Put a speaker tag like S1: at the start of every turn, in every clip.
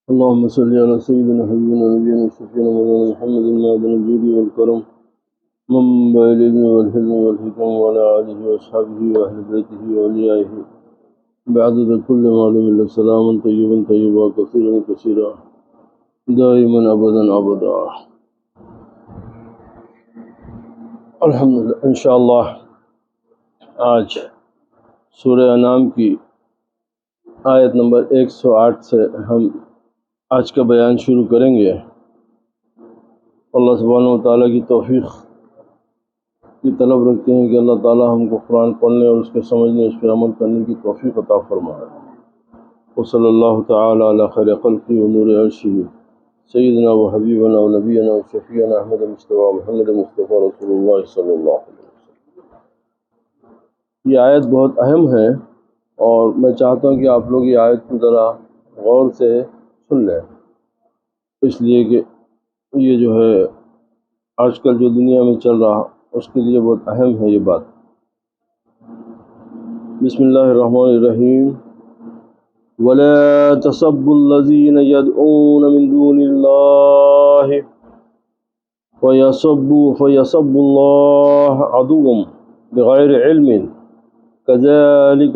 S1: اللهم صل على سيدنا حبيبنا نبينا شفينا مولانا محمد المعدن الجود والكرم منبع العلم والحلم والحكم وعلى آله وأصحابه وأهل بيته وأوليائه بعدد كل معلوم له سلاما طيبا طيبا كثيرا كثيرا دائما أبدا أبدا. الحمدللہ انشاءاللہ آج سورہ انعام کی آیت نمبر 108 سے ہم آج کا بیان شروع کریں گے۔ اللہ سبحانہ و تعالیٰ کی توفیق کی طلب رکھتے ہیں کہ اللہ تعالیٰ ہم کو قرآن پڑھنے اور اس کے سمجھنے اس پہ عمل کرنے کی توفیق عطا فرمائے۔ وصلی اللہ تعالیٰ علی خیر خلقہ و نور عرشہ سیدنا و حبیبنا و نبینا و شفیعنا احمد مصطفیٰ محمد مصطفیٰ رسول اللہ صلی اللہ علیہ وسلم۔ یہ آیت بہت اہم ہے اور میں چاہتا ہوں کہ آپ لوگ یہ آیت کو ذرا غور سے سن لیں، اس لیے کہ یہ جو ہے آج کل جو دنیا میں چل رہا اس کے لیے بہت اہم ہے یہ بات۔ بسم اللہ الرحمن الرحیم۔ وَلَا تَسَبُّوا الَّذِينَ يَدْعُونَ مِن دُونِ اللَّهِ فَيَسُبُّوا اللَّهَ عَدُوًّا بِغَيْرِ عِلْمٍ كَذَلِكَ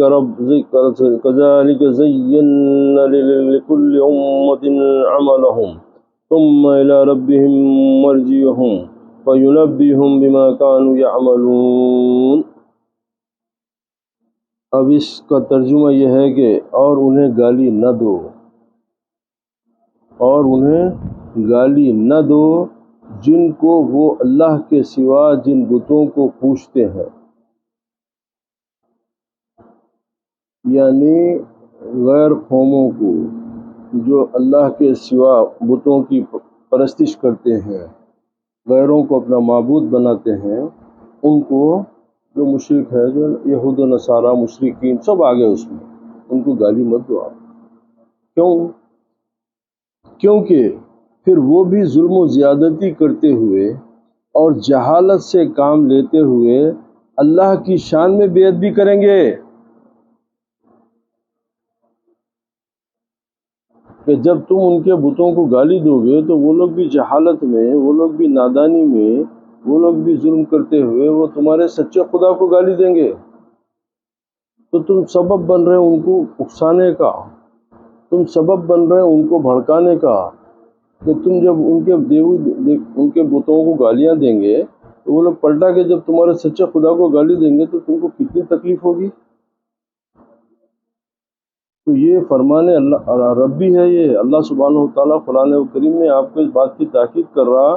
S1: زَيَّنَّا لِكُلِّ أُمَّةٍ عَمَلَهُمْ ثُمَّ إِلَى رَبِّهِمْ مَرْجِعُهُمْ فَيُنَبِّئُهُم بِمَا كَانُوا يَعْمَلُونَ۔ اب اس کا ترجمہ یہ ہے کہ اور انہیں گالی نہ دو، اور انہیں گالی نہ دو جن کو وہ اللہ کے سوا جن بتوں کو پوجتے ہیں، یعنی غیر قوموں کو جو اللہ کے سوا بتوں کی پرستش کرتے ہیں، غیروں کو اپنا معبود بناتے ہیں، ان کو جو مشرک ہے، جو یہود و نصارہ مشرکین سب آگے اس میں، ان کو گالی مت دو آپ۔ کیونکہ پھر وہ بھی ظلم و زیادتی کرتے ہوئے اور جہالت سے کام لیتے ہوئے اللہ کی شان میں بے ادبی کریں گے، کہ جب تم ان کے بتوں کو گالی دو گے تو وہ لوگ بھی جہالت میں، وہ لوگ بھی نادانی میں، وہ لوگ بھی ظلم کرتے ہوئے وہ تمہارے سچے خدا کو گالی دیں گے، تو تم سبب بن رہے ان کو اکسانے کا، تم سبب بن رہے ان کو بھڑکانے کا، کہ تم جب ان کے بتوں کو گالیاں دیں گے تو وہ لوگ پلٹا کے جب تمہارے سچے خدا کو گالی دیں گے تو تم کو کتنی تکلیف ہوگی۔ تو یہ فرمان اللہ ربی ہے، یہ اللہ سبحانہ و تعالیٰ قرآن کریم میں آپ کو اس بات کی تاکید کر رہا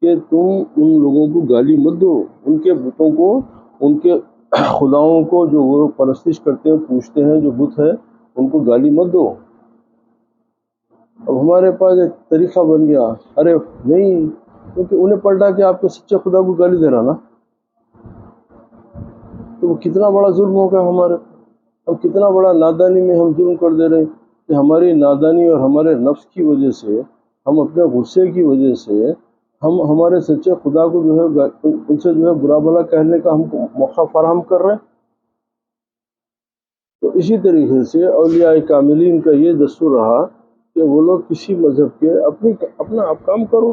S1: کہ تم ان لوگوں کو گالی مت دو، ان کے بتوں کو، ان کے خداؤں کو جو وہ پرستش کرتے ہیں پوجتے ہیں، جو بت ہے ان کو گالی مت دو۔ اب ہمارے پاس ایک طریقہ بن گیا، ارے نہیں، کیونکہ انہیں پلٹا کہ آپ کے سچے خدا کو گالی دے رہا نا، تو وہ کتنا بڑا ظلم ہوگا ہمارے، اب کتنا بڑا نادانی میں ہم ظلم کر دے رہے ہیں کہ ہماری نادانی اور ہمارے نفس کی وجہ سے، ہم اپنے غصے کی وجہ سے ہم ہمارے سچے خدا کو جو ہے ان سے جو ہے برا بھلا کہنے کا ہم کو موقع فراہم کر رہے ہیں۔ تو اسی طریقے سے اولیاء کاملین کا یہ دستور رہا کہ وہ لوگ کسی مذہب کے اپنا آپ کام کرو،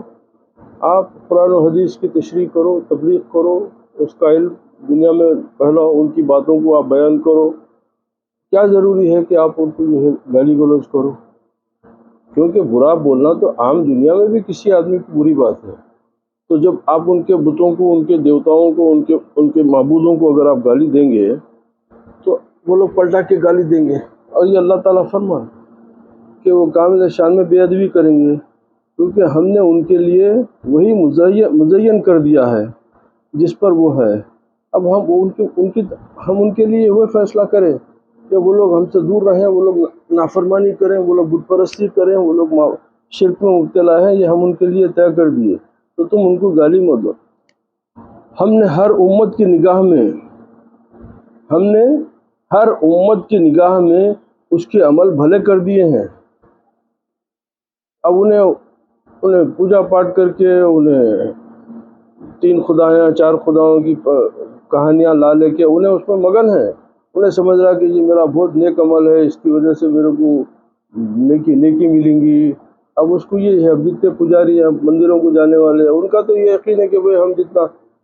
S1: آپ قرآن و حدیث کی تشریح کرو، تبلیغ کرو، اس کا علم دنیا میں پھیلاؤ، ان کی باتوں کو آپ بیان کرو۔ کیا ضروری ہے کہ آپ ان کو جو ہے گالی گلوچ کرو؟ کیونکہ برا بولنا تو عام دنیا میں بھی کسی آدمی کی بری بات ہے، تو جب آپ ان کے بتوں کو، ان کے دیوتاؤں کو، ان کے معبودوں کو اگر آپ گالی دیں گے تو وہ لوگ پلٹا کے گالی دیں گے، اور یہ اللہ تعالیٰ فرمان کہ وہ کامل شان میں بے ادبی کریں گے، کیونکہ ہم نے ان کے لیے وہی مزین کر دیا ہے جس پر وہ ہے۔ اب ہم ان کے لیے وہ فیصلہ کریں کہ وہ لوگ ہم سے دور رہیں، وہ لوگ نافرمانی کریں، وہ لوگ بت پرستی کریں، وہ لوگ شرک میں مبتلا ہیں، یہ ہم ان کے لیے طے کر دیے، تو تم ان کو گالی مت دو۔ ہم نے ہر امت کی نگاہ میں اس کے عمل بھلے کر دیے ہیں۔ اب انہیں پوجا پاٹ کر کے، انہیں 3 خدایاں 4 خداؤں کی کہانیاں لا لے کے انہیں اس میں مگن ہے، انہیں سمجھ رہا کہ یہ میرا بہت نیک عمل ہے، اس کی وجہ سے میرے کو نیکی ملیں گی. اب اس کو یہ ہے، اب جتنے پجاری ہیں مندروں کو جانے والے ہیں، ان کا تو یہ یقین ہے کہ بھئی ہم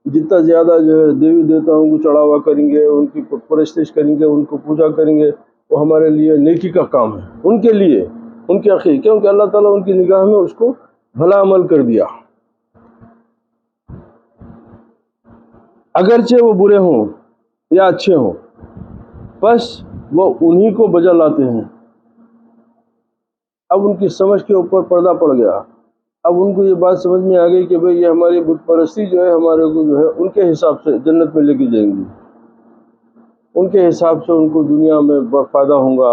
S1: جتنا زیادہ جو ہے دیوی دیوتاؤں کو چڑھاوا کریں گے، ان کی پرستش کریں گے، ان کو پوجا کریں گے، وہ ہمارے لیے نیکی کا کام ہے. ان کے لیے، ان کے عقیدے، کیونکہ اللہ تعالیٰ ان کی نگاہ میں اس کو بھلا عمل کر دیا، اگرچہ وہ برے ہوں یا اچھے ہوں، بس وہ انہی کو بجا لاتے ہیں. اب ان کی سمجھ کے اوپر پردہ پڑ گیا. اب ان کو یہ بات سمجھ میں آ گئی کہ بھئی یہ ہماری بت پرستی جو ہے ہمارے کو جو ہے ان کے حساب سے جنت میں لے کے جائیں گی، ان کے حساب سے ان کو دنیا میں فائدہ ہوگا،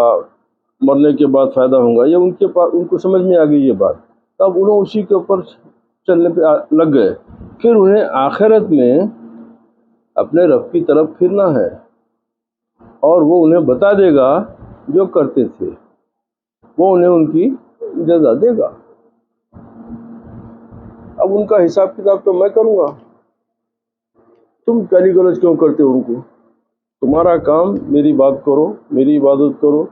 S1: مرنے کے بعد فائدہ ہوگا، یہ ان کو سمجھ میں آ گئی یہ بات. تب انہوں اسی کے اوپر چلنے پہ لگ گئے. پھر انہیں آخرت میں اپنے رب کی طرف پھرنا ہے، اور وہ انہیں بتا دے گا جو کرتے تھے، وہ انہیں ان کی جزا دے گا. اب ان کا حساب کتاب تو میں کروں گا. تم گالی گلوچ کیوں کرتے ہو ان کو؟ تمہارا کام میری بات کرو، میری عبادت کرو،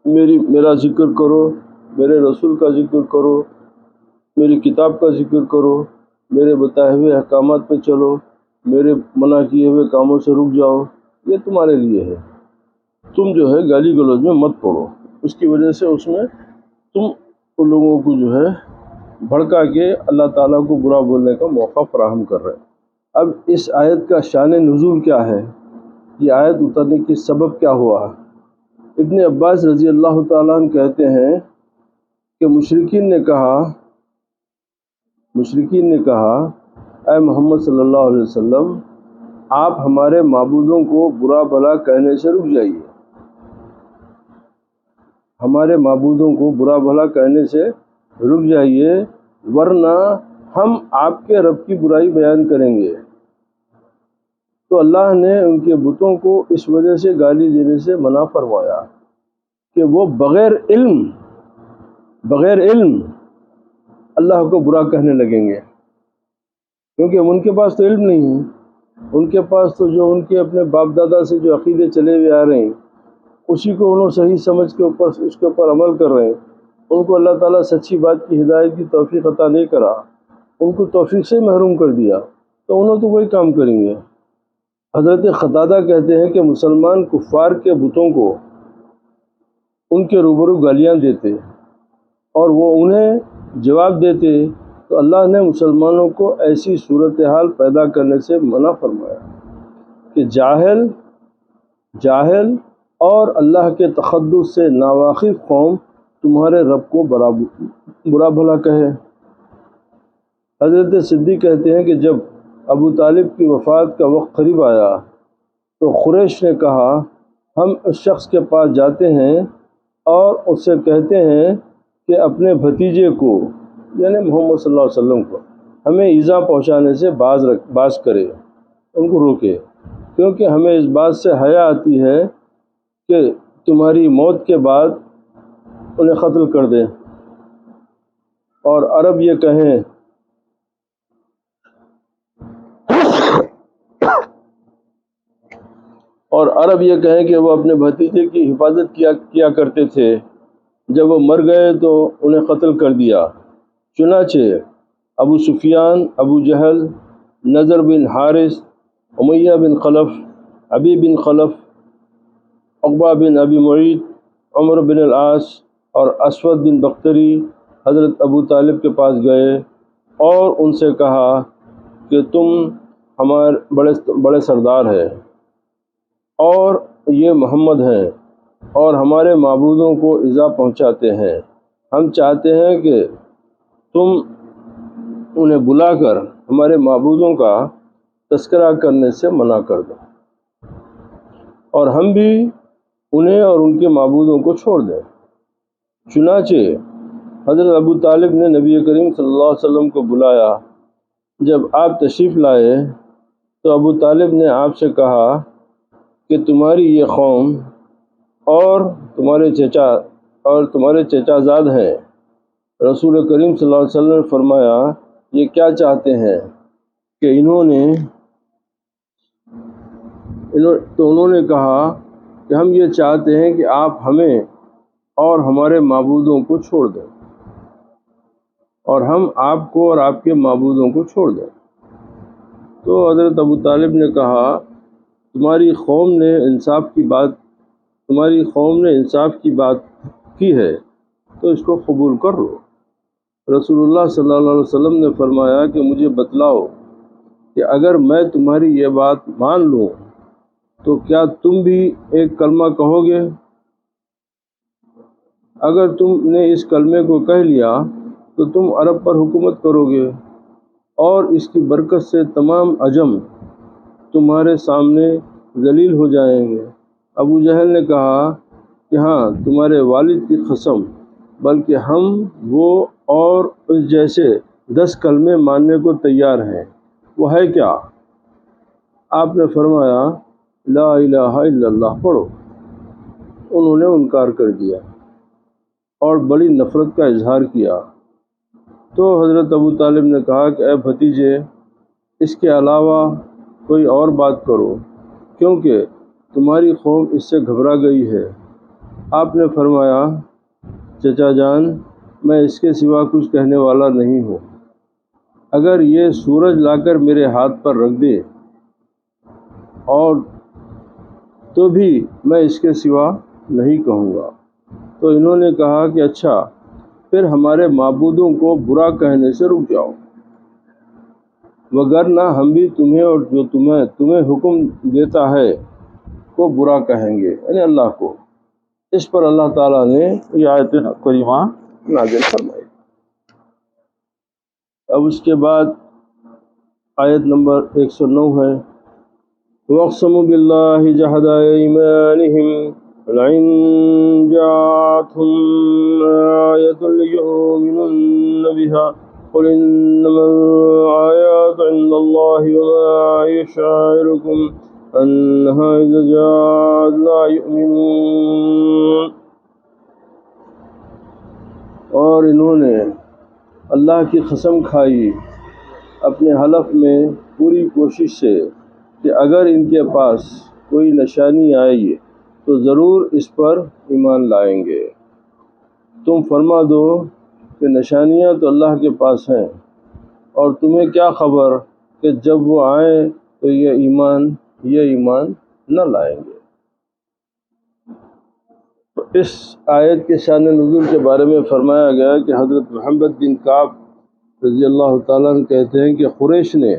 S1: میرا ذکر کرو، میرے رسول کا ذکر کرو، میری کتاب کا ذکر کرو، میرے بتائے ہوئے احکامات پہ چلو، میرے منع کیے ہوئے کاموں سے رک جاؤ. یہ تمہارے لیے ہے. تم جو ہے گالی گلوچ میں مت پڑو. اس کی وجہ سے اس میں تم ان لوگوں کو جو ہے بھڑکا کے اللہ تعالیٰ کو برا بولنے کا موقع فراہم کر رہے ہیں. اب اس آیت کا شان نزول کیا ہے؟ یہ آیت اترنے کی سبب کیا ہوا؟ ابن عباس رضی اللہ تعالیٰ عنہ کہتے ہیں کہ مشرکین نے کہا اے محمد صلی اللہ علیہ وسلم، آپ ہمارے معبودوں کو برا بھلا کہنے سے رک جائیے، ہمارے معبودوں کو برا بھلا کہنے سے رک جائیے، ورنہ ہم آپ کے رب کی برائی بیان کریں گے. تو اللہ نے ان کے بتوں کو اس وجہ سے گالی دینے سے منع فرمایا کہ وہ بغیر علم اللہ کو برا کہنے لگیں گے، کیونکہ ان کے پاس تو علم نہیں ہے. ان کے پاس تو جو ان کے اپنے باپ دادا سے جو عقیدے چلے ہوئے آ رہے ہیں، اسی کو انہوں صحیح سمجھ کے اوپر اس کے اوپر عمل کر رہے ہیں. ان کو اللہ تعالیٰ سچی بات کی ہدایت کی توفیق عطا نہیں کرا، ان کو توفیق سے محروم کر دیا، تو انہوں تو وہی کام کریں گے. حضرت قتادہ کہتے ہیں کہ مسلمان کفار کے بتوں کو ان کے روبرو گالیاں دیتے اور وہ انہیں جواب دیتے، تو اللہ نے مسلمانوں کو ایسی صورتحال پیدا کرنے سے منع فرمایا کہ جاہل اور اللہ کے تقدس سے ناواقف قوم تمہارے رب کو برا بھلا کہے. حضرت صدیق کہتے ہیں کہ جب ابو طالب کی وفات کا وقت قریب آیا تو قریش نے کہا ہم اس شخص کے پاس جاتے ہیں اور اس سے کہتے ہیں کہ اپنے بھتیجے کو، یعنی محمد صلی اللہ علیہ وسلم کو، ہمیں ایذا پہنچانے سے باز کرے، ان کو روکے، کیونکہ ہمیں اس بات سے حیا آتی ہے کہ تمہاری موت کے بعد انہیں قتل کر دیں. اور عرب یہ کہیں کہ وہ اپنے بھتیجے کی حفاظت کیا کرتے تھے، جب وہ مر گئے تو انہیں قتل کر دیا. چنانچہ ابو سفیان، ابو جہل، نضر بن حارث، امیہ بن خلف، ابی بن خلف، عقبہ بن ابی معیط، عمر بن العاص اور اسود بن بختری حضرت ابو طالب کے پاس گئے اور ان سے کہا کہ تم ہمارے بڑے سردار ہیں اور یہ محمد ہیں اور ہمارے معبودوں کو ایذا پہنچاتے ہیں. ہم چاہتے ہیں کہ تم انہیں بلا کر ہمارے معبودوں کا تذکرہ کرنے سے منع کر دو اور ہم بھی انہیں اور ان کے معبودوں کو چھوڑ دیں. چنانچہ حضرت ابو طالب نے نبی کریم صلی اللہ علیہ وسلم کو بلایا. جب آپ تشریف لائے تو ابو طالب نے آپ سے کہا کہ تمہاری یہ قوم اور تمہارے چچا زاد ہیں. رسول کریم صلی اللہ علیہ وسلم نے فرمایا یہ کیا چاہتے ہیں کہ انہوں نے کہا کہ ہم یہ چاہتے ہیں کہ آپ ہمیں اور ہمارے معبودوں کو چھوڑ دیں، اور ہم آپ کو اور آپ کے معبودوں کو چھوڑ دیں۔ تو حضرت ابو طالب نے کہا تمہاری قوم نے انصاف کی بات کی ہے تو اس کو قبول کر لو۔ رسول اللہ صلی اللہ علیہ وسلم نے فرمایا کہ مجھے بتلاؤ کہ اگر میں تمہاری یہ بات مان لوں تو کیا تم بھی ایک کلمہ کہو گے؟ اگر تم نے اس کلمے کو کہہ لیا تو تم عرب پر حکومت کرو گے، اور اس کی برکت سے تمام عجم تمہارے سامنے ذلیل ہو جائیں گے۔ ابو جہل نے کہا کہ ہاں، تمہارے والد کی قسم، بلکہ ہم وہ اور اس جیسے 10 کلمے ماننے کو تیار ہیں۔ وہ ہے کیا؟ آپ نے فرمایا لا الہ الا اللہ پڑھو۔ انہوں نے انکار کر دیا اور بڑی نفرت کا اظہار کیا۔ تو حضرت ابو طالب نے کہا کہ اے بھتیجے، اس کے علاوہ کوئی اور بات کرو، کیونکہ تمہاری قوم اس سے گھبرا گئی ہے۔ آپ نے فرمایا چچا جان، میں اس کے سوا کچھ کہنے والا نہیں ہوں۔ اگر یہ سورج لا کر میرے ہاتھ پر رکھ دے اور تو بھی میں اس کے سوا نہیں کہوں گا۔ تو انہوں نے کہا کہ اچھا، پھر ہمارے معبودوں کو برا کہنے سے رک جاؤ، وگرنہ ہم بھی تمہیں اور جو تمہیں حکم دیتا ہے کو برا کہیں گے، یعنی اللہ کو۔ اس پر اللہ تعالیٰ نے یہ آیت کریمہ نازل فرمائی۔ اب اس کے بعد آیت نمبر 109 ہے وَاقْسَمُوا بِاللَّهِ جَهْدَ أَيْمَانِهِمْ لَئِن جَاءَتْهُمْ آيَةٌ لَيُؤْمِنُنَّ بِهَا قُلْ إِنَّمَا الْآيَاتُ عِندَ اللَّهِ وَمَا يُشْعِرُكُمْ أَنَّهَا إِذَا جَاءَتْ لَا يُؤْمِنُونَ۔ اور انہوں نے اللہ کی قسم کھائی اپنے حلف میں پوری کوشش سے کہ اگر ان کے پاس کوئی نشانی آئی تو ضرور اس پر ایمان لائیں گے۔ تم فرما دو کہ نشانیاں تو اللہ کے پاس ہیں، اور تمہیں کیا خبر کہ جب وہ آئیں تو یہ ایمان نہ لائیں گے۔ تو اس آیت کے شان نزول کے بارے میں فرمایا گیا کہ حضرت محمد بن کعب رضی اللہ تعالیٰ عنہ کہتے ہیں کہ قریش نے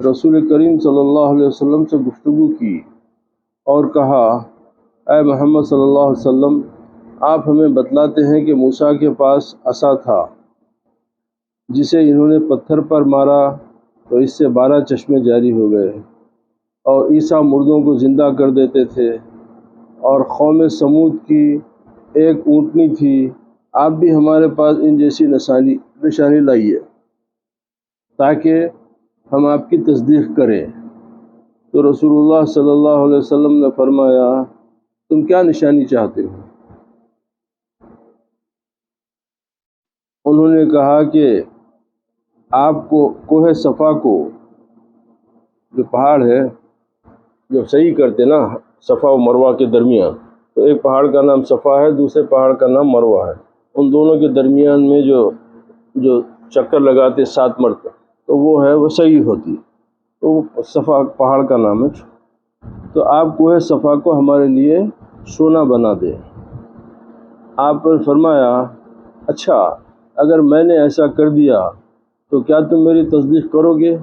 S1: رسول کریم صلی اللہ علیہ وسلم سے گفتگو کی اور کہا اے محمد صلی اللہ علیہ وسلم، آپ ہمیں بتلاتے ہیں کہ موسیٰ کے پاس عصا تھا جسے انہوں نے پتھر پر مارا تو اس سے 12 چشمے جاری ہو گئے، اور عیسیٰ مردوں کو زندہ کر دیتے تھے، اور قوم سمود کی ایک اونٹنی تھی۔ آپ بھی ہمارے پاس ان جیسی نشانی لائیے تاکہ ہم آپ کی تصدیق کریں۔ تو رسول اللہ صلی اللہ علیہ وسلم نے فرمایا تم کیا نشانی چاہتے ہو؟ انہوں نے کہا کہ آپ کو کوہ صفا کو، جو پہاڑ ہے جو صحیح کرتے نا صفا و مروہ کے درمیان، تو ایک پہاڑ کا نام صفا ہے، دوسرے پہاڑ کا نام مروہ ہے، ان دونوں کے درمیان میں جو چکر لگاتے 7 مرتبہ، تو وہ ہے وہ صحیح ہوتی، تو صفا پہاڑ کا نام ہے۔ تو آپ کوہ صفا کو ہمارے لیے سونا بنا دیں۔ آپ نے فرمایا اچھا، اگر میں نے ایسا کر دیا تو کیا تم میری تصدیق کرو گے؟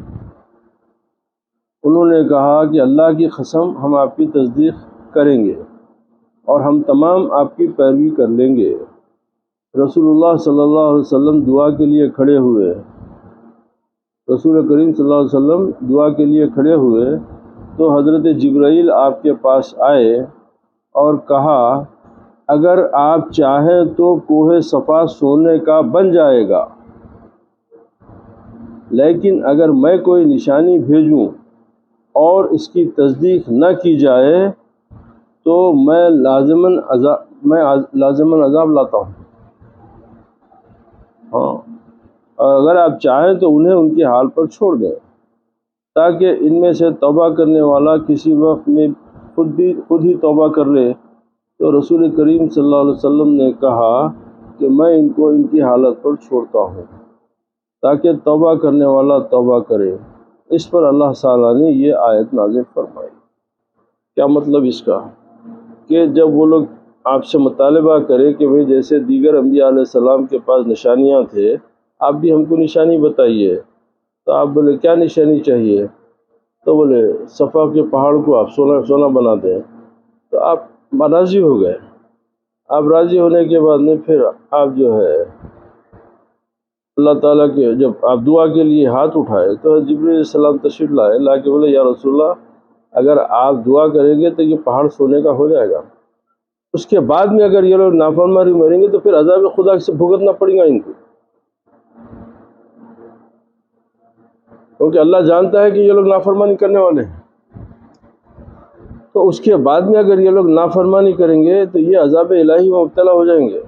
S1: انہوں نے کہا کہ اللہ کی قسم ہم آپ کی تصدیق کریں گے اور ہم تمام آپ کی پیروی کر لیں گے۔ رسول اللہ صلی اللہ علیہ وسلم دعا کے لیے کھڑے ہوئے، رسول کریم صلی اللہ علیہ وسلم دعا کے لیے کھڑے ہوئے تو حضرت جبرائیل آپ کے پاس آئے اور کہا اگر آپ چاہیں تو کوہ صفا سونے کا بن جائے گا، لیکن اگر میں کوئی نشانی بھیجوں اور اس کی تصدیق نہ کی جائے تو میں لازماً عذاب لاتا ہوں۔ ہاں، اور اگر آپ چاہیں تو انہیں ان کے حال پر چھوڑ دیں تاکہ ان میں سے توبہ کرنے والا کسی وقت میں خود ہی توبہ کر لے تو رسول کریم صلی اللہ علیہ وسلم نے کہا کہ میں ان کو ان کی حالت پر چھوڑتا ہوں تاکہ توبہ کرنے والا توبہ کرے۔ اس پر اللہ تعالیٰ نے یہ آیت نازل فرمائی۔ کیا مطلب اس کا؟ کہ جب وہ لوگ آپ سے مطالبہ کرے کہ بھئی جیسے دیگر انبیاء علیہ السلام کے پاس نشانیاں تھے، آپ بھی ہم کو نشانی بتائیے، تو آپ بولے کیا نشانی چاہیے؟ تو بولے صفا کے پہاڑ کو آپ سونا بنا دیں۔ تو آپ راضی ہو گئے۔ آپ راضی ہونے کے بعد میں پھر آپ جو ہے اللہ تعالیٰ کے جب آپ دعا کے لیے ہاتھ اٹھائے تو جبریل علیہ السلام تشریف لائے، لا کے بولے یا رسول اللہ اگر آپ دعا کریں گے تو یہ پہاڑ سونے کا ہو جائے گا، اس کے بعد میں اگر یہ لوگ نافرمانی مریں گے تو پھر عذاب خدا سے بھگتنا پڑے گا ان کو، کیونکہ اللہ جانتا ہے کہ یہ لوگ نافرمانی کرنے والے ہیں۔ تو اس کے بعد میں اگر یہ لوگ نافرمانی کریں گے تو یہ عذاب الہی میں مبتلا ہو جائیں گے۔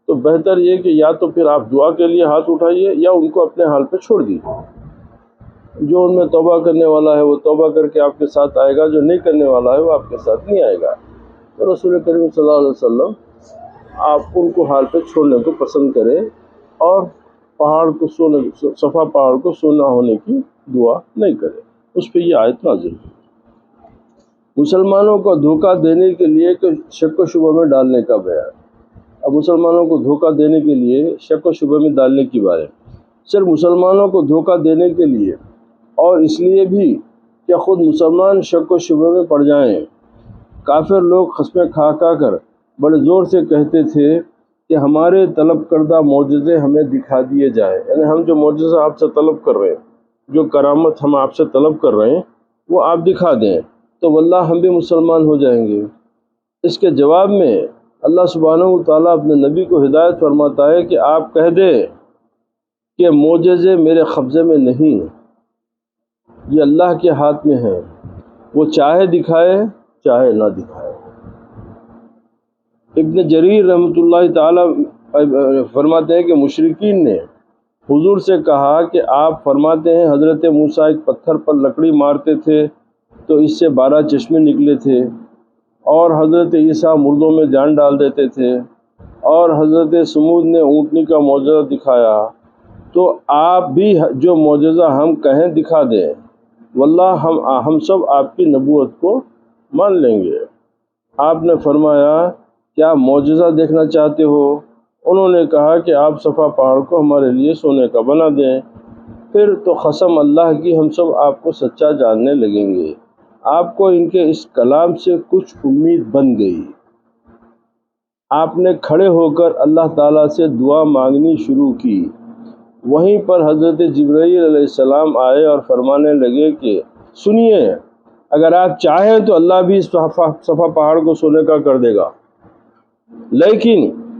S1: تو بہتر یہ کہ یا تو پھر آپ دعا کے لیے ہاتھ اٹھائیے یا ان کو اپنے حال پہ چھوڑ دیجیے۔ جو ان میں توبہ کرنے والا ہے وہ توبہ کر کے آپ کے ساتھ آئے گا، جو نہیں کرنے والا ہے وہ آپ کے ساتھ نہیں آئے گا۔ تو رسول کریم صلی اللہ علیہ وسلم آپ ان کو حال پہ چھوڑنے کو پسند کریں اور پہاڑ کو صفا پہاڑ کو سونا ہونے کی دعا نہیں کرے۔ اس پہ یہ آیت نازل ہوئی۔ مسلمانوں کو دھوکہ دینے کے لیے شک و شبہ میں ڈالنے کا بیان۔ اب مسلمانوں کو دھوکہ دینے کے لیے شک و شبہ میں ڈالنے کی بات ہے۔ صرف مسلمانوں کو دھوکہ دینے کے لیے اور اس لیے بھی کہ خود مسلمان شک و شبہ میں پڑ جائیں۔ کافر لوگ قسمیں کھا کر بڑے زور سے کہتے تھے کہ ہمارے طلب کردہ معجزے ہمیں دکھا دیے جائیں، یعنی ہم جو معجزہ آپ سے طلب کر رہے ہیں، جو کرامت ہم آپ سے طلب کر رہے ہیں وہ آپ دکھا دیں تو واللہ ہم بھی مسلمان ہو جائیں گے۔ اس کے جواب میں اللہ سبحانہ و تعالیٰ اپنے نبی کو ہدایت فرماتا ہے کہ آپ کہہ دیں کہ معجزے میرے قبضے میں نہیں، یہ اللہ کے ہاتھ میں ہیں، وہ چاہے دکھائے چاہے نہ دکھائے۔ ابن جریر رحمۃ اللہ تعالیٰ فرماتے ہیں کہ مشرکین نے حضور سے کہا کہ آپ فرماتے ہیں حضرت موسیٰ ایک پتھر پر لکڑی مارتے تھے تو اس سے 12 چشمے نکلے تھے، اور حضرت عیسیٰ مردوں میں جان ڈال دیتے تھے، اور حضرت سمود نے اونٹنی کا معجزہ دکھایا، تو آپ بھی جو معجزہ ہم کہیں دکھا دیں، واللہ ہم سب آپ کی نبوت کو مان لیں گے۔ آپ نے فرمایا کیا معجزہ دیکھنا چاہتے ہو؟ انہوں نے کہا کہ آپ صفا پہاڑ کو ہمارے لیے سونے کا بنا دیں۔ پھر تو قسم اللہ کی ہم سب آپ کو سچا جاننے لگیں گے۔ آپ کو ان کے اس کلام سے کچھ امید بن گئی۔ آپ نے کھڑے ہو کر اللہ تعالیٰ سے دعا مانگنی شروع کی۔ وہیں پر حضرت جبرائیل علیہ السلام آئے اور فرمانے لگے کہ سنیے، اگر آپ چاہیں تو اللہ بھی اس صفا پہاڑ کو سونے کا کر دے گا، لیکن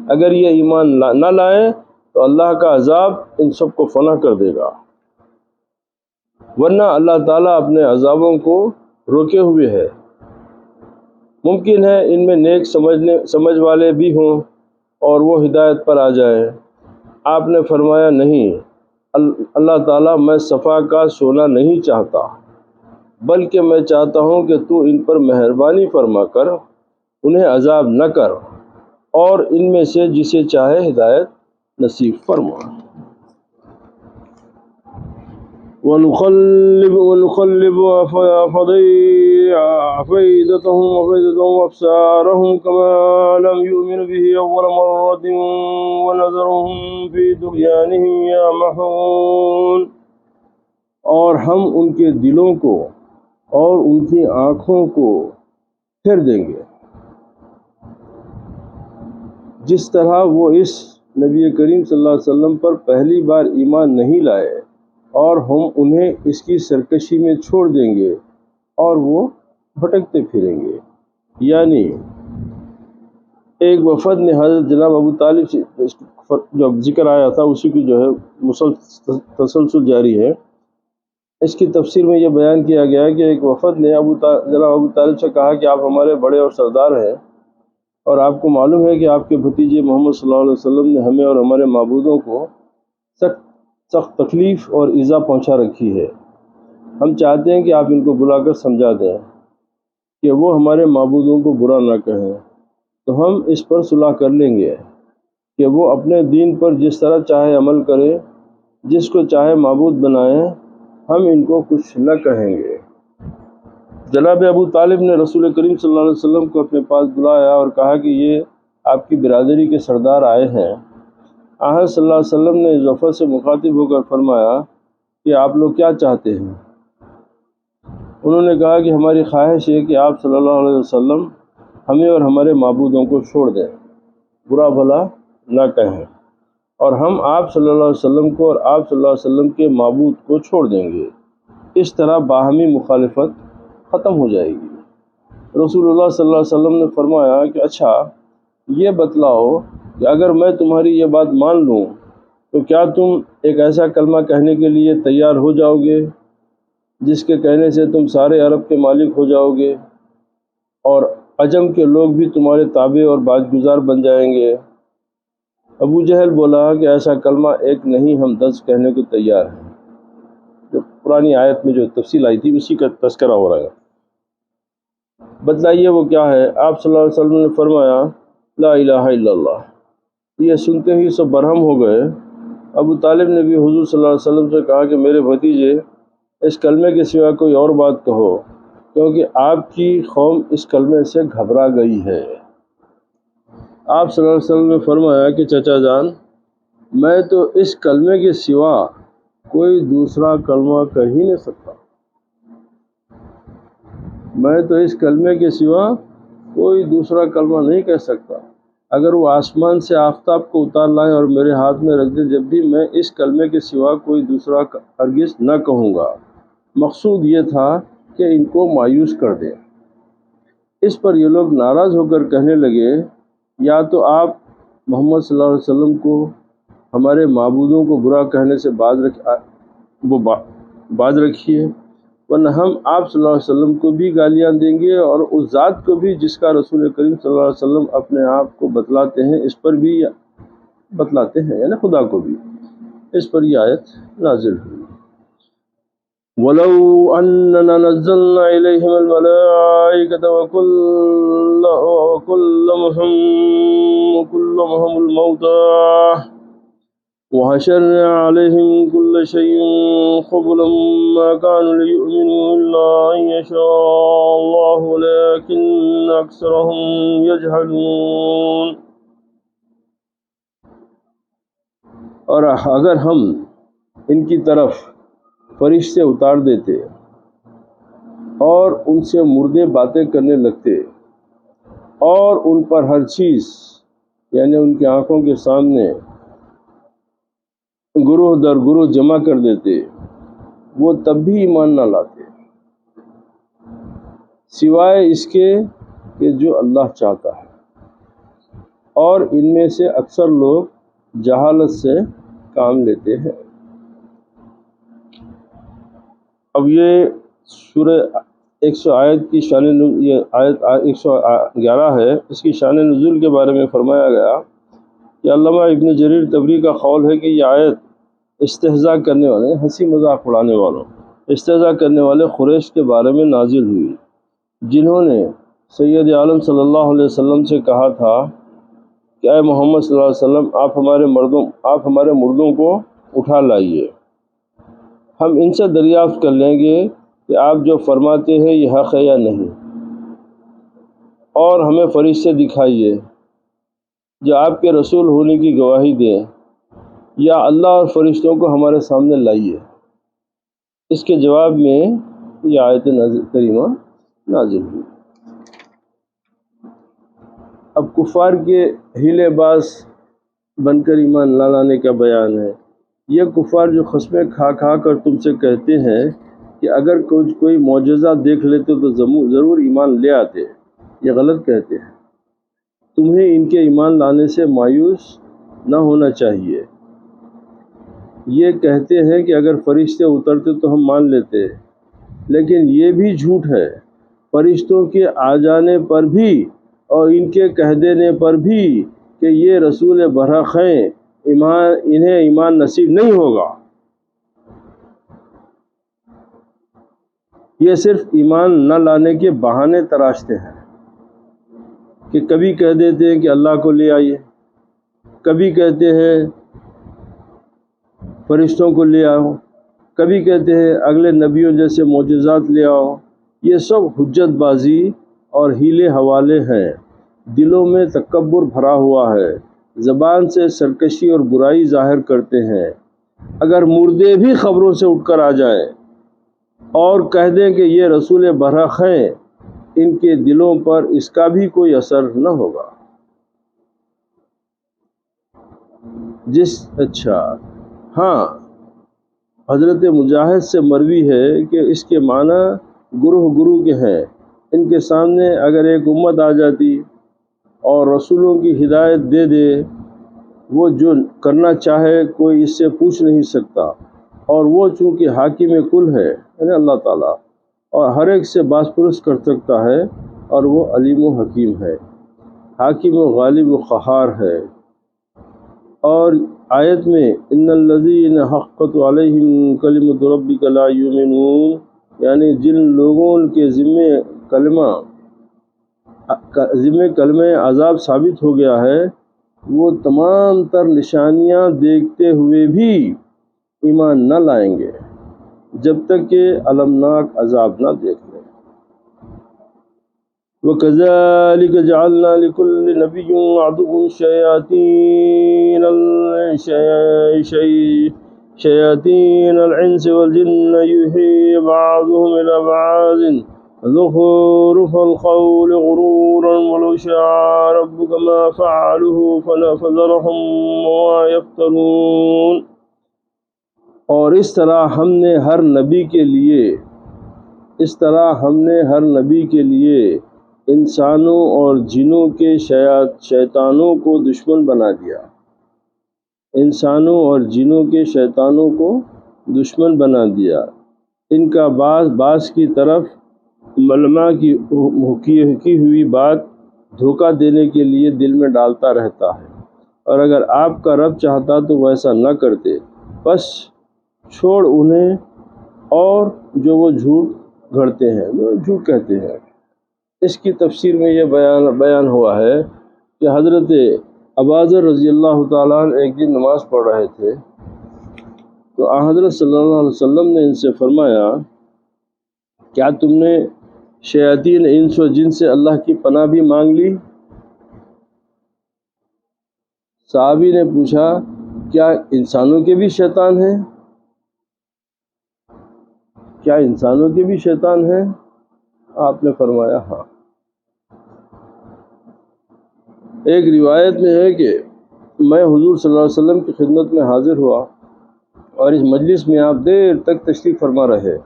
S1: اگر یہ ایمان نہ لائیں تو اللہ کا عذاب ان سب کو فنا کر دے گا، ورنہ اللہ تعالیٰ اپنے عذابوں کو روکے ہوئے ہے۔ ممکن ہے ان میں نیک سمجھ والے بھی ہوں اور وہ ہدایت پر آ جائیں۔ آپ نے فرمایا نہیں، اللہ تعالیٰ میں صفا کا سونا نہیں چاہتا، بلکہ میں چاہتا ہوں کہ تو ان پر مہربانی فرما کر انہیں عذاب نہ کر، اور ان میں سے جسے چاہے ہدایت نصیب فرما۔ وَنُقَلِّبُ أَفْئِدَتَهُمْ وَأَبْصَارَهُمْ كَمَا لَمْ يُؤْمِنُوا بِهِ أَوَّلَ مَرَّةٍ وَنَذَرُهُمْ فِي طُغْيَانِهِمْ يَعْمَهُونَ۔ اور ہم ان کے دلوں کو اور ان کی آنکھوں کو پھیر دیں گے، جس طرح وہ اس نبی کریم صلی اللہ علیہ وسلم پر پہلی بار ایمان نہیں لائے، اور ہم انہیں اس کی سرکشی میں چھوڑ دیں گے اور وہ بھٹکتے پھریں گے۔ یعنی ایک وفد نے حضرت جناب ابو طالب سے جو ذکر آیا تھا اسی کی جو ہے تسلسل جاری ہے۔ اس کی تفسیر میں یہ بیان کیا گیا ہے کہ ایک وفد نے جناب ابو طالب سے کہا کہ آپ ہمارے بڑے اور سردار ہیں، اور آپ کو معلوم ہے کہ آپ کے بھتیجے محمد صلی اللہ علیہ وسلم نے ہمیں اور ہمارے معبودوں کو سخت تکلیف اور ایذا پہنچا رکھی ہے۔ ہم چاہتے ہیں کہ آپ ان کو بلا کر سمجھا دیں کہ وہ ہمارے معبودوں کو برا نہ کہیں، تو ہم اس پر صلح کر لیں گے کہ وہ اپنے دین پر جس طرح چاہے عمل کرے، جس کو چاہے معبود بنائیں، ہم ان کو کچھ نہ کہیں گے۔ جناب ابو طالب نے رسول کریم صلی اللہ علیہ وسلم کو اپنے پاس بلایا اور کہا کہ یہ آپ کی برادری کے سردار آئے ہیں۔ آن صلی اللہ علیہ وسلم نے اس وفد سے مخاطب ہو کر فرمایا کہ آپ لوگ کیا چاہتے ہیں؟ انہوں نے کہا کہ ہماری خواہش ہے کہ آپ صلی اللہ علیہ وسلم ہمیں اور ہمارے معبودوں کو چھوڑ دیں، برا بھلا نہ کہیں، اور ہم آپ صلی اللہ علیہ وسلم کو اور آپ صلی اللہ علیہ وسلم کے معبود کو چھوڑ دیں گے۔ اس طرح باہمی مخالفت ختم ہو جائے گی۔ رسول اللہ صلی اللہ علیہ وسلم نے فرمایا کہ اچھا یہ بتلاؤ کہ اگر میں تمہاری یہ بات مان لوں تو کیا تم ایک ایسا کلمہ کہنے کے لیے تیار ہو جاؤ گے جس کے کہنے سے تم سارے عرب کے مالک ہو جاؤ گے اور عجم کے لوگ بھی تمہارے تابع اور باجگزار بن جائیں گے؟ ابو جہل بولا کہ ایسا کلمہ ایک نہیں، ہم 10 کہنے کو تیار ہیں۔ جو پرانی آیت میں جو تفصیل آئی تھی اسی کا تذکرہ ہو رہا ہے۔ بتلائیے وہ کیا ہے؟ آپ صلی اللہ علیہ وسلم نے فرمایا لا الہ الا اللہ۔ یہ سنتے ہی سب برہم ہو گئے۔ ابو طالب نے بھی حضور صلی اللہ علیہ وسلم سے کہا کہ میرے بھتیجے، اس کلمے کے سوا کوئی اور بات کہو، کیونکہ آپ کی قوم اس کلمے سے گھبرا گئی ہے۔ آپ صلی اللہ علیہ وسلم نے فرمایا کہ چچا جان، میں تو اس کلمے کے سوا کوئی دوسرا کلمہ کہہ ہی نہیں سکتا، میں تو اس کلمے کے سوا کوئی دوسرا کلمہ نہیں کہہ سکتا۔ اگر وہ آسمان سے آفتاب کو اتار لائیں اور میرے ہاتھ میں رکھ دیں، جب بھی میں اس کلمے کے سوا کوئی دوسرا ہرگز نہ کہوں گا۔ مقصود یہ تھا کہ ان کو مایوس کر دیں۔ اس پر یہ لوگ ناراض ہو کر کہنے لگے، یا تو آپ محمد صلی اللہ علیہ وسلم کو ہمارے معبودوں کو برا کہنے سے باز رکھیے، ورنہ ہم آپ صلی اللہ علیہ وسلم کو بھی گالیاں دیں گے اور اس ذات کو بھی جس کا رسول کریم صلی اللہ علیہ وسلم اپنے آپ کو بتلاتے ہیں اس پر بھی بتلاتے ہیں، یعنی خدا کو بھی۔ اس پر یہ آیت نازل ہوئی۔ وَلَوْ أَنَّنَا نَزَّلْنَا إِلَيْهِمُ الْمَلَائِكَةَ وَكَلَّمَهُمُ الْمَوْتَىٰ وَحَشَرْنَا عَلَيْهِمْ كُلَّ شَيْءٍ قُبُلًا مَّا كَانُوا لِيُؤْمِنُوا إِلَّا أَن يَشَاءَ اللَّهُ وَلَٰكِنَّ أَكْثَرَهُمْ يَجْهَلُونَ۔ اور اگر ہم ان کی طرف فرشتے اتار دیتے اور ان سے مردے باتیں کرنے لگتے اور ان پر ہر چیز یعنی ان کی آنکھوں کے سامنے گروہ در گروہ جمع کر دیتے، وہ تب بھی ایمان نہ لاتے، سوائے اس کے کہ جو اللہ چاہتا ہے، اور ان میں سے اکثر لوگ جہالت سے کام لیتے ہیں۔ اب یہ سورہ 100 آیت کی یہ آیت 111 ہے، اس کی شان نزول کے بارے میں فرمایا گیا کہ علامہ ابن جریر طبری کا قول ہے کہ یہ آیت استہزاء کرنے والے، ہنسی مذاق اڑانے والوں، استہزاء کرنے والے قریش کے بارے میں نازل ہوئی، جنہوں نے سید عالم صلی اللہ علیہ وسلم سے کہا تھا کہ اے محمد صلی اللہ علیہ وسلم، آپ ہمارے مردوں کو اٹھا لائیے، ہم ان سے دریافت کر لیں گے کہ آپ جو فرماتے ہیں یہ حق ہے یا نہیں، اور ہمیں فرشتے دکھائیے جو آپ کے رسول ہونے کی گواہی دیں، یا اللہ اور فرشتوں کو ہمارے سامنے لائیے۔ اس کے جواب میں یہ آیت کریمہ نازل ہوئی۔ اب کفار کے ہیلے باز بن کر ایمان نہ لانے کا بیان ہے۔ یہ کفار جو قسمیں کھا کھا کر تم سے کہتے ہیں کہ اگر کوئی معجزہ دیکھ لیتے تو ضرور ایمان لے آتے، یہ غلط کہتے ہیں۔ تمہیں ان کے ایمان لانے سے مایوس نہ ہونا چاہیے۔ یہ کہتے ہیں کہ اگر فرشتے اترتے تو ہم مان لیتے، لیکن یہ بھی جھوٹ ہے۔ فرشتوں کے آ جانے پر بھی اور ان کے کہہ دینے پر بھی کہ یہ رسول برحق ہیں، انہیں ایمان نصیب نہیں ہوگا۔ یہ صرف ایمان نہ لانے کے بہانے تراشتے ہیں کہ کبھی کہہ دیتے ہیں کہ اللہ کو لے آئیے، کبھی کہتے ہیں فرشتوں کو لے آؤ، کبھی کہتے ہیں اگلے نبیوں جیسے معجزات لے آؤ۔ یہ سب حجت بازی اور ہیلے حوالے ہیں، دلوں میں تکبر بھرا ہوا ہے، زبان سے سرکشی اور برائی ظاہر کرتے ہیں۔ اگر مردے بھی خبروں سے اٹھ کر آ جائیں اور کہہ دیں کہ یہ رسول برحق ہیں، ان کے دلوں پر اس کا بھی کوئی اثر نہ ہوگا۔ ہاں، حضرت مجاہد سے مروی ہے کہ اس کے معنی گروہ کے ہیں۔ ان کے سامنے اگر ایک امت آ جاتی اور رسولوں کی ہدایت دے دے، وہ جو کرنا چاہے کوئی اس سے پوچھ نہیں سکتا، اور وہ چونکہ حاکم کل ہے یعنی اللہ تعالیٰ، اور ہر ایک سے باس پرس کر سکتا ہے، اور وہ علیم و حکیم ہے، حاکم و غالب و قہار ہے۔ اور آیت میں ان الذین حقت علیہم کلمۃ ربک لا یؤمنون، یعنی جن لوگوں کے ذمہ کلمہ عذاب ثابت ہو گیا ہے، وہ تمام تر نشانیاں دیکھتے ہوئے بھی ایمان نہ لائیں گے جب تک کہ المناک عذاب نہ دیکھ لیں۔ وَكَذَلِكَ جَعَلْنَا لِكُلِّ نَبِيٍّ عَدُوًّا شَيَاطِينَ الْإِنسِ وَالْجِنِّ يُوحِي بَعْضُهُمْ إِلَى بَعْضٍ زُخْرُفَ الْقَوْلِ غُرُورًا وَلَوْ شَاءَ رَبُّكَ مَا فَعَلُوهُ فَذَرْهُمْ وَمَا يَفْتَرُونَ۔ اور اس طرح ہم نے ہر نبی کے لیے انسانوں اور جنوں کے شیطانوں کو دشمن بنا دیا، انسانوں اور جنوں کے شیطانوں کو دشمن بنا دیا۔ ان کا بعض کی طرف ملمہ کی ہوئی بات دھوکہ دینے کے لیے دل میں ڈالتا رہتا ہے، اور اگر آپ کا رب چاہتا تو ویسا نہ کرتے، بس چھوڑ انہیں اور جو وہ جھوٹ گھڑتے ہیں، جو جھوٹ کہتے ہیں۔ اس کی تفسیر میں یہ بیان ہوا ہے کہ حضرت ابوذر رضی اللہ تعالیٰ عنہ ایک دن نماز پڑھ رہے تھے، تو حضرت صلی اللہ علیہ وسلم نے ان سے فرمایا، کیا تم نے شیاطین انس و جن سے اللہ کی پناہ بھی مانگ لی؟ صحابی نے پوچھا، کیا انسانوں کے بھی شیطان ہیں؟ کیا انسانوں کے بھی شیطان ہیں؟ آپ نے فرمایا ہاں۔ ایک روایت میں ہے کہ میں حضور صلی اللہ علیہ وسلم کی خدمت میں حاضر ہوا، اور اس مجلس میں آپ دیر تک تشریف فرما رہے۔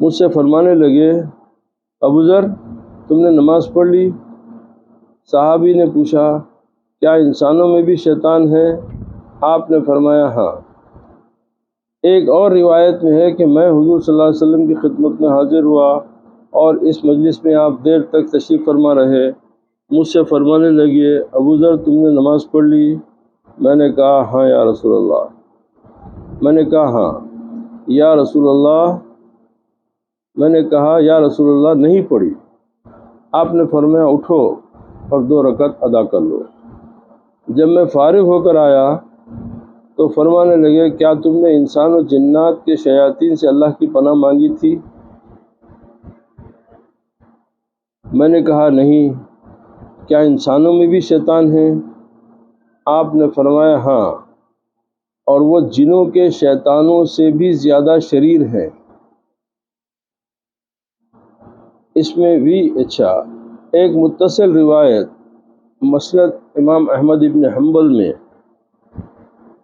S1: مجھ سے فرمانے لگے، ابوذر تم نے نماز پڑھ لی؟ صحابی نے پوچھا، کیا انسانوں میں بھی شیطان ہیں؟ آپ نے فرمایا ہاں۔ ایک اور روایت میں ہے کہ میں حضور صلی اللہ علیہ وسلم کی خدمت میں حاضر ہوا، اور اس مجلس میں آپ دیر تک تشریف فرما رہے۔ مجھ سے فرمانے لگے، ابوذر تم نے نماز پڑھ لی؟ میں نے کہا ہاں یا رسول اللہ۔ میں نے کہا ہاں یا رسول اللہ۔ میں نے کہا یا رسول اللہ نہیں پڑھی۔ آپ نے فرمایا اٹھو اور 2 رکعت ادا کر لو۔ جب میں فارغ ہو کر آیا تو فرمانے لگے، کیا تم نے انسان و جنات کے شیاطین سے اللہ کی پناہ مانگی تھی؟ میں نے کہا نہیں۔ کیا انسانوں میں بھی شیطان ہیں؟ آپ نے فرمایا ہاں، اور وہ جنوں کے شیطانوں سے بھی زیادہ شریر ہیں۔ اس میں بھی ایک متصل روایت مسند امام احمد ابن حنبل میں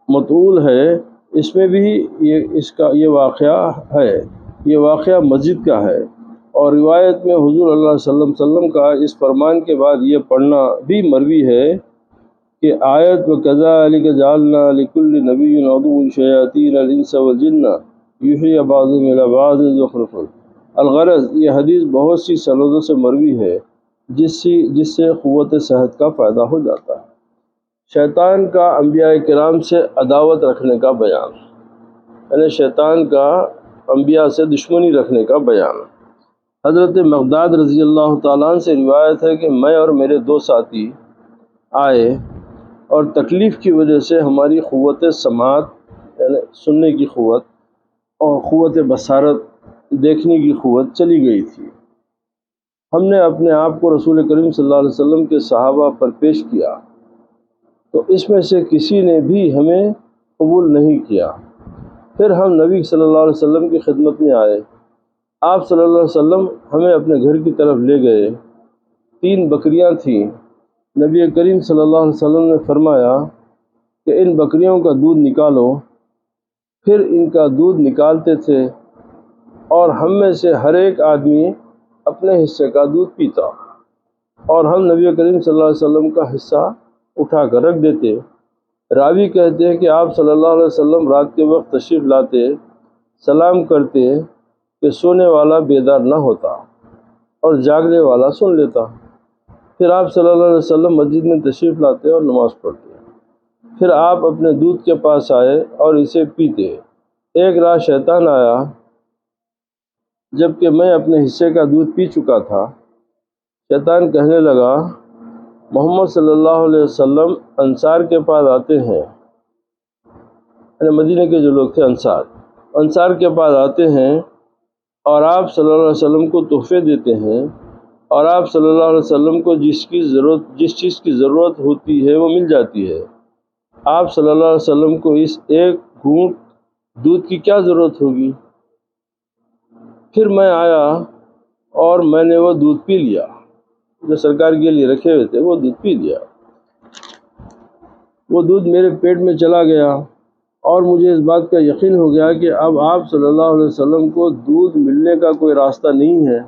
S1: مطول ہے، اس میں بھی یہ واقعہ ہے، یہ واقعہ مسجد کا ہے، اور روایت میں حضور اللہ صلی اللہ علیہ وسلم کا اس فرمان کے بعد یہ پڑھنا بھی مروی ہے کہ آیت وَكَذَلِكَ جَعَلْنَا لِكُلِّ نَبِيٍّ عَدُوًّا شَيَاطِينَ الْإِنسِ وَالْجِنَّ يُوحِي بَعْضُهُمْ إِلَى بَعْضٍ زُخْرُفَ الغرض یہ حدیث بہت سی سندوں سے مروی ہے، جس سے قوت صحت کا فائدہ ہو جاتا ہے۔ شیطان کا انبیاء کرام سے عداوت رکھنے کا بیان، یعنی شیطان کا انبیاء سے دشمنی رکھنے کا بیان۔ حضرت مقداد رضی اللہ تعالیٰ عنہ سے روایت ہے کہ میں اور میرے دو ساتھی آئے اور تکلیف کی وجہ سے ہماری قوت سماعت یعنی سننے کی قوت اور قوت بصارت دیکھنے کی قوت چلی گئی تھی۔ ہم نے اپنے آپ کو رسول کریم صلی اللہ علیہ وسلم کے صحابہ پر پیش کیا تو اس میں سے کسی نے بھی ہمیں قبول نہیں کیا۔ پھر ہم نبی صلی اللہ علیہ وسلم کی خدمت میں آئے۔ آپ صلی اللہ علیہ وسلم ہمیں اپنے گھر کی طرف لے گئے۔ 3 بکریاں تھیں۔ نبی کریم صلی اللہ علیہ وسلم نے فرمایا کہ ان بکریوں کا دودھ نکالو۔ پھر ان کا دودھ نکالتے تھے اور ہم میں سے ہر ایک آدمی اپنے حصے کا دودھ پیتا اور ہم نبی کریم صلی اللہ علیہ وسلم کا حصہ اٹھا کر رکھ دیتے۔ راوی کہتے ہیں کہ آپ صلی اللہ علیہ وسلم رات کے وقت تشریف لاتے، سلام کرتے کہ سونے والا بیدار نہ ہوتا اور جاگنے والا سن لیتا۔ پھر آپ صلی اللہ علیہ وسلم مسجد میں تشریف لاتے اور نماز پڑھتے۔ پھر آپ اپنے دودھ کے پاس آئے اور اسے پیتے۔ ایک رات شیطان آیا جب کہ میں اپنے حصے کا دودھ پی چکا تھا۔ شیطان کہنے لگا، محمد صلی اللہ علیہ وسلم انصار کے پاس آتے ہیں، یعنی مدینہ کے جو لوگ تھے انصار کے پاس آتے ہیں اور آپ صلی اللہ علیہ وسلم کو تحفے دیتے ہیں اور آپ صلی اللہ علیہ وسلم کو جس چیز کی ضرورت ہوتی ہے وہ مل جاتی ہے۔ آپ صلی اللہ علیہ وسلم کو اس ایک گھونٹ دودھ کی کیا ضرورت ہوگی؟ پھر میں آیا اور میں نے وہ دودھ پی لیا جو سرکار کے لیے رکھے ہوئے تھے، وہ دودھ پی لیا۔ وہ دودھ میرے پیٹ میں چلا گیا اور مجھے اس بات کا یقین ہو گیا کہ اب آپ صلی اللہ علیہ وسلم کو دودھ ملنے کا کوئی راستہ نہیں ہے۔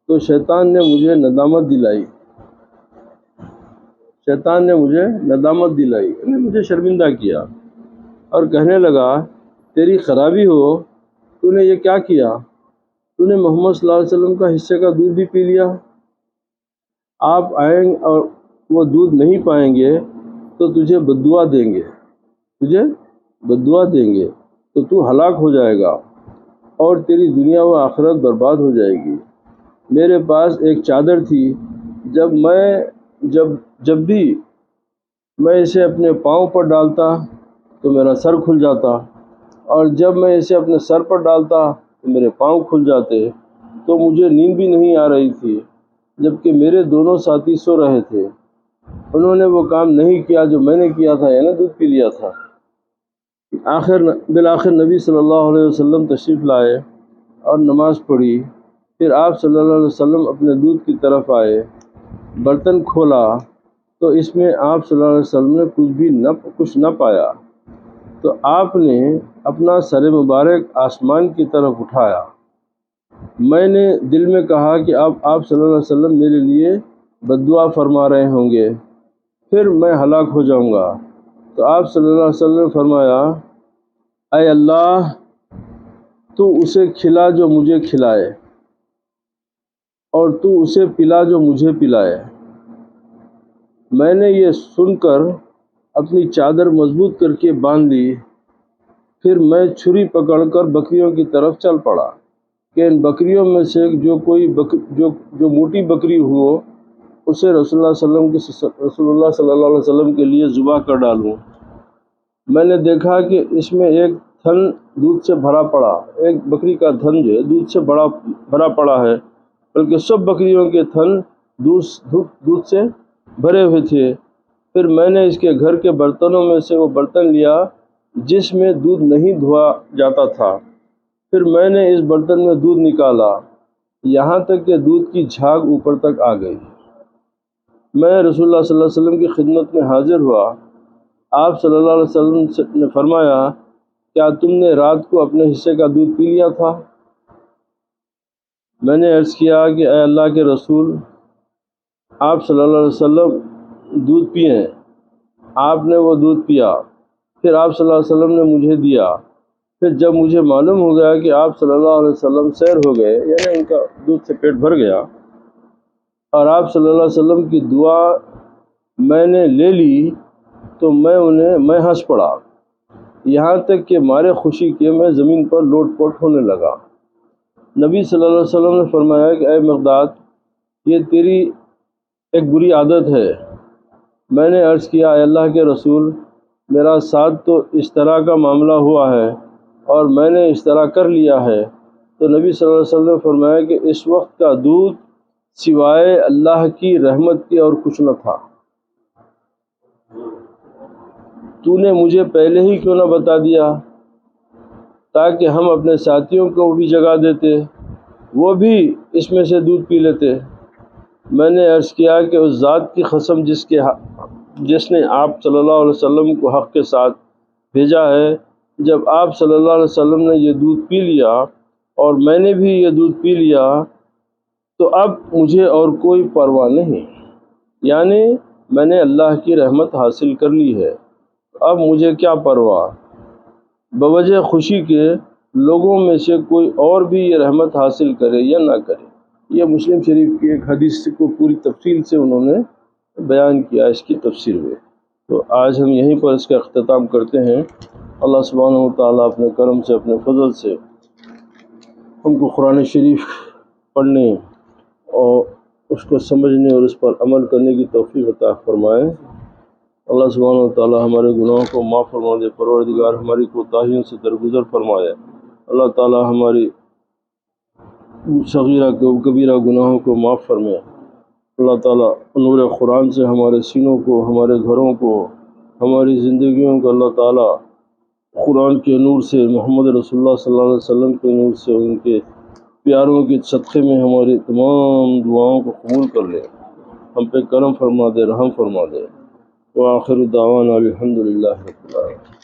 S1: تو شیطان نے مجھے ندامت دلائی، یعنی مجھے شرمندہ کیا اور کہنے لگا، تیری خرابی ہو، تو نے یہ کیا کیا؟ تو نے محمد صلی اللہ علیہ وسلم کا حصے کا دودھ بھی پی لیا۔ آپ آئیں اور وہ دودھ نہیں پائیں گے تو تجھے بددعا دیں گے تو تو ہلاک ہو جائے گا اور تیری دنیا و آخرت برباد ہو جائے گی۔ میرے پاس ایک چادر تھی، جب بھی میں اسے اپنے پاؤں پر ڈالتا تو میرا سر کھل جاتا اور جب میں اسے اپنے سر پر ڈالتا تو میرے پاؤں کھل جاتے۔ تو مجھے نیند بھی نہیں آ رہی تھی جبکہ میرے دونوں ساتھی سو رہے تھے۔ انہوں نے وہ کام نہیں کیا جو میں نے کیا تھا، یعنی دودھ پی لیا تھا۔ بالآخر نبی صلی اللہ علیہ وسلم تشریف لائے اور نماز پڑھی۔ پھر آپ صلی اللہ علیہ وسلم اپنے دودھ کی طرف آئے، برتن کھولا تو اس میں آپ صلی اللہ علیہ وسلم نے کچھ نہ پایا۔ تو آپ نے اپنا سر مبارک آسمان کی طرف اٹھایا۔ میں نے دل میں کہا کہ اب آپ صلی اللہ علیہ وسلم میرے لیے بددعا فرما رہے ہوں گے، پھر میں ہلاک ہو جاؤں گا۔ تو آپ صلی اللہ علیہ وسلم نے فرمایا، اے اللہ، تو اسے کھلا جو مجھے کھلائے اور تو اسے پلا جو مجھے پلائے۔ میں نے یہ سن کر اپنی چادر مضبوط کر کے باندھ لی۔ پھر میں چھری پکڑ کر بکریوں کی طرف چل پڑا کہ ان بکریوں میں سے جو موٹی بکری ہو اسے رسول اللہ صلی اللہ علیہ وسلم کے لیے ذبح کر ڈالوں۔ میں نے دیکھا کہ اس میں ایک تھن دودھ سے بھرا پڑا، ایک بکری کا تھن جو ہے دودھ سے بھرا پڑا ہے، بلکہ سب بکریوں کے تھن دودھ سے بھرے ہوئے تھے۔ پھر میں نے اس کے گھر کے برتنوں میں سے وہ برتن لیا جس میں دودھ نہیں دھوا جاتا تھا۔ پھر میں نے اس برتن میں دودھ نکالا یہاں تک کہ دودھ کی جھاگ اوپر تک آ گئی۔ میں رسول اللہ صلی اللہ علیہ وسلم کی خدمت میں حاضر ہوا۔ آپ صلی اللہ علیہ وسلم نے فرمایا، کیا تم نے رات کو اپنے حصے کا دودھ پی لیا تھا؟ میں نے عرض کیا کہ اے اللہ کے رسول، آپ صلی اللہ علیہ وسلم دودھ پئیں۔ آپ نے وہ دودھ پیا، پھر آپ صلی اللہ علیہ وسلم نے مجھے دیا۔ پھر جب مجھے معلوم ہو گیا کہ آپ صلی اللہ علیہ وسلم سیر ہو گئے، یعنی ان کا دودھ سے پیٹ بھر گیا، اور آپ صلی اللہ علیہ وسلم کی دعا میں نے لے لی تو میں ہنس پڑا یہاں تک کہ مارے خوشی کے میں زمین پر لوٹ پوٹ ہونے لگا۔ نبی صلی اللہ علیہ وسلم نے فرمایا کہ اے مقداد، یہ تیری ایک بری عادت ہے۔ میں نے عرض کیا اے اللہ کے رسول، میرا ساتھ تو اس طرح کا معاملہ ہوا ہے اور میں نے اس طرح کر لیا ہے۔ تو نبی صلی اللہ علیہ وسلم نے فرمایا کہ اس وقت کا دودھ سوائے اللہ کی رحمت کے اور کچھ نہ تھا۔ تو نے مجھے پہلے ہی کیوں نہ بتا دیا تاکہ ہم اپنے ساتھیوں کو بھی جگا دیتے، وہ بھی اس میں سے دودھ پی لیتے۔ میں نے عرض کیا کہ اس ذات کی قسم جس نے آپ صلی اللہ علیہ وسلم کو حق کے ساتھ بھیجا ہے، جب آپ صلی اللہ علیہ وسلم نے یہ دودھ پی لیا اور میں نے بھی یہ دودھ پی لیا تو اب مجھے اور کوئی پرواہ نہیں، یعنی میں نے اللہ کی رحمت حاصل کر لی ہے، اب مجھے کیا پرواہ، بوجہ خوشی کے لوگوں میں سے کوئی اور بھی یہ رحمت حاصل کرے یا نہ کرے۔ یہ مسلم شریف کی ایک حدیث کو پوری تفصیل سے انہوں نے بیان کیا اس کی تفسیر میں۔ تو آج ہم یہیں پر اس کا اختتام کرتے ہیں۔ اللہ سبحانہ و تعالیٰ اپنے کرم سے، اپنے فضل سے ہم کو قرآن شریف پڑھنے اور اس کو سمجھنے اور اس پر عمل کرنے کی توفیق عطا فرمائے۔ اللہ سبحانہ و تعالیٰ ہمارے گناہوں کو معاف فرما دے، پروردگار ہماری کوتاہیوں سے درگزر فرمائے۔ اللہ تعالیٰ ہماری صغیرہ کو کبیرہ گناہوں کو معاف فرمائے۔ اللہ تعالیٰ نور قرآن سے ہمارے سینوں کو، ہمارے گھروں کو، ہماری زندگیوں کو اللہ تعالیٰ قرآن کے نور سے، محمد رسول اللہ صلی اللہ علیہ وسلم کے نور سے، ان کے پیاروں کے صدقے میں ہماری تمام دعاؤں کو قبول کر لے، ہم پہ کرم فرما دے، رحم فرما دے۔ وآخر دعوانا الحمدللہ رب العالمین۔